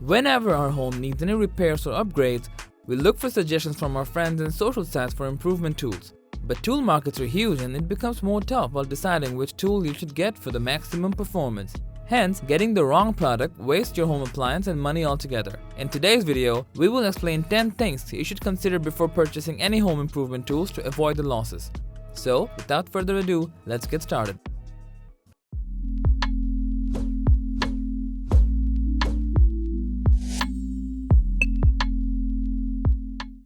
Whenever our home needs any repairs or upgrades, we look for suggestions from our friends and social sites for improvement tools. But tool markets are huge and it becomes more tough while deciding which tool you should get for the maximum performance. Hence, getting the wrong product wastes your home appliance and money altogether. In today's video, we will explain 10 things you should consider before purchasing any home improvement tools to avoid the losses. So, without further ado, let's get started.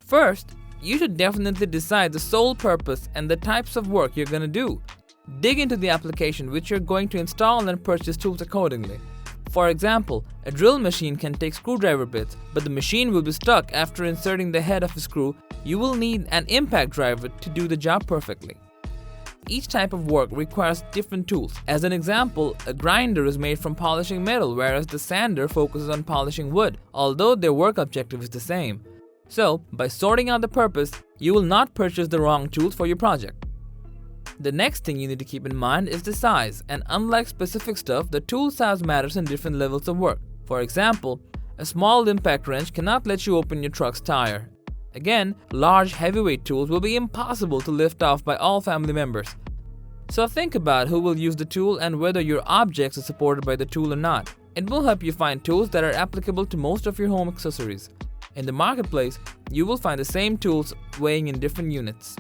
First, you should definitely decide the sole purpose and the types of work you're going to do. Dig into the application which you're going to install and purchase tools accordingly. For example, a drill machine can take screwdriver bits, but the machine will be stuck after inserting the head of a screw. You will need an impact driver to do the job perfectly. Each type of work requires different tools. As an example, a grinder is made from polishing metal, whereas the sander focuses on polishing wood, although their work objective is the same. So, by sorting out the purpose, you will not purchase the wrong tools for your project. The next thing you need to keep in mind is the size, and unlike specific stuff, the tool size matters in different levels of work. For example, a small impact wrench cannot let you open your truck's tire. Again, large heavyweight tools will be impossible to lift off by all family members. So think about who will use the tool and whether your objects are supported by the tool or not. It will help you find tools that are applicable to most of your home accessories. In the marketplace, you will find the same tools weighing in different units.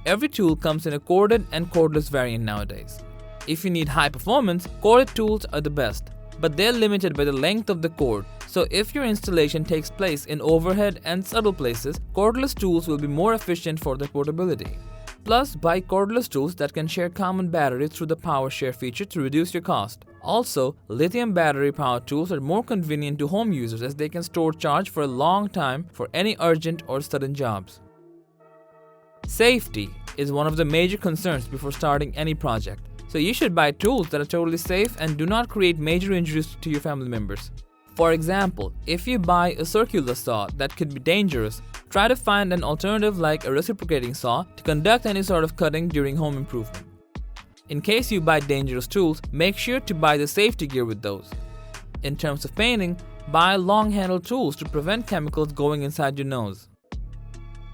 Every tool comes in a corded and cordless variant nowadays. If you need high performance, corded tools are the best, but they're limited by the length of the cord. So if your installation takes place in overhead and subtle places, cordless tools will be more efficient for their portability. Plus, buy cordless tools that can share common batteries through the power share feature to reduce your cost. Also, lithium battery powered tools are more convenient to home users as they can store charge for a long time for any urgent or sudden jobs. Safety is one of the major concerns before starting any project. So you should buy tools that are totally safe and do not create major injuries to your family members. For example, if you buy a circular saw that could be dangerous, try to find an alternative like a reciprocating saw to conduct any sort of cutting during home improvement. In case you buy dangerous tools, make sure to buy the safety gear with those. In terms of painting, buy long-handled tools to prevent chemicals going inside your nose.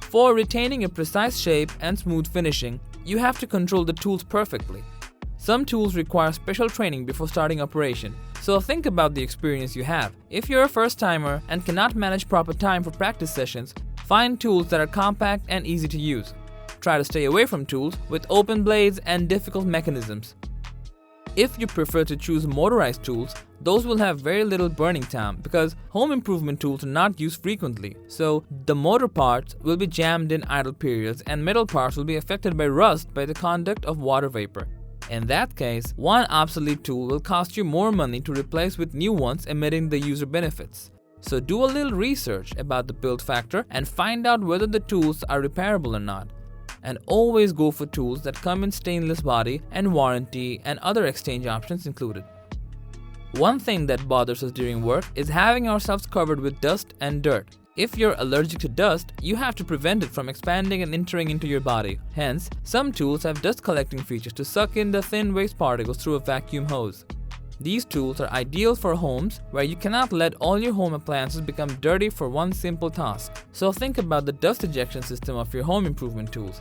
For retaining a precise shape and smooth finishing, you have to control the tools perfectly. Some tools require special training before starting operation, so think about the experience you have. If you're a first-timer and cannot manage proper time for practice sessions, find tools that are compact and easy to use. Try to stay away from tools with open blades and difficult mechanisms. If you prefer to choose motorized tools, those will have very little burning time because home improvement tools are not used frequently. So, the motor parts will be jammed in idle periods and metal parts will be affected by rust by the conduct of water vapor. In that case, one obsolete tool will cost you more money to replace with new ones emitting the user benefits. So do a little research about the build factor and find out whether the tools are repairable or not. And always go for tools that come in stainless body and warranty and other exchange options included. One thing that bothers us during work is having ourselves covered with dust and dirt. If you're allergic to dust, you have to prevent it from expanding and entering into your body. Hence, some tools have dust collecting features to suck in the thin waste particles through a vacuum hose. These tools are ideal for homes where you cannot let all your home appliances become dirty for one simple task. So think about the dust ejection system of your home improvement tools.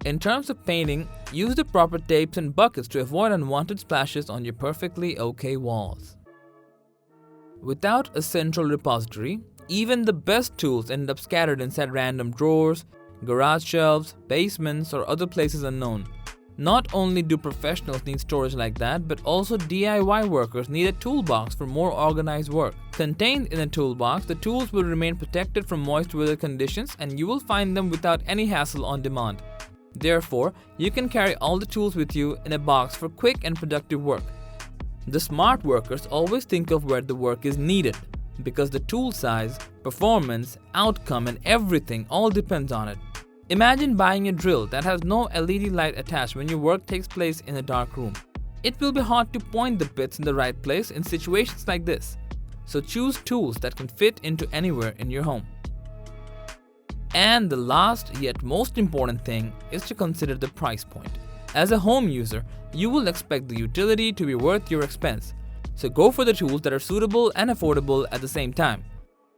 In terms of painting, use the proper tapes and buckets to avoid unwanted splashes on your perfectly okay walls. Without a central repository, even the best tools end up scattered inside random drawers, garage shelves, basements, or other places unknown. Not only do professionals need storage like that, but also DIY workers need a toolbox for more organized work. Contained in a toolbox, the tools will remain protected from moist weather conditions and you will find them without any hassle on demand. Therefore, you can carry all the tools with you in a box for quick and productive work. The smart workers always think of where the work is needed, because the tool size, performance, outcome and everything all depends on it. Imagine buying a drill that has no LED light attached when your work takes place in a dark room. It will be hard to point the bits in the right place in situations like this. So choose tools that can fit into anywhere in your home. And the last yet most important thing is to consider the price point. As a home user, you will expect the utility to be worth your expense. So go for the tools that are suitable and affordable at the same time.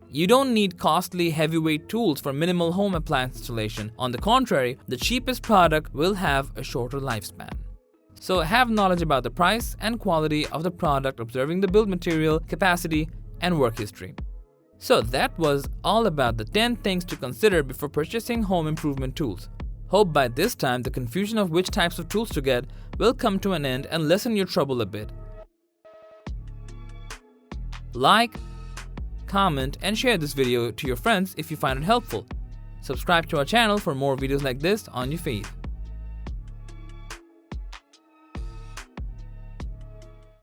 You don't need costly heavyweight tools for minimal home appliance installation. On the contrary, the cheapest product will have a shorter lifespan. So have knowledge about the price and quality of the product, observing the build material, capacity, and work history. So that was all about the 10 things to consider before purchasing home improvement tools. Hope by this time the confusion of which types of tools to get will come to an end and lessen your trouble a bit. Like, comment, and share this video to your friends if you find it helpful. Subscribe to our channel for more videos like this on your feed.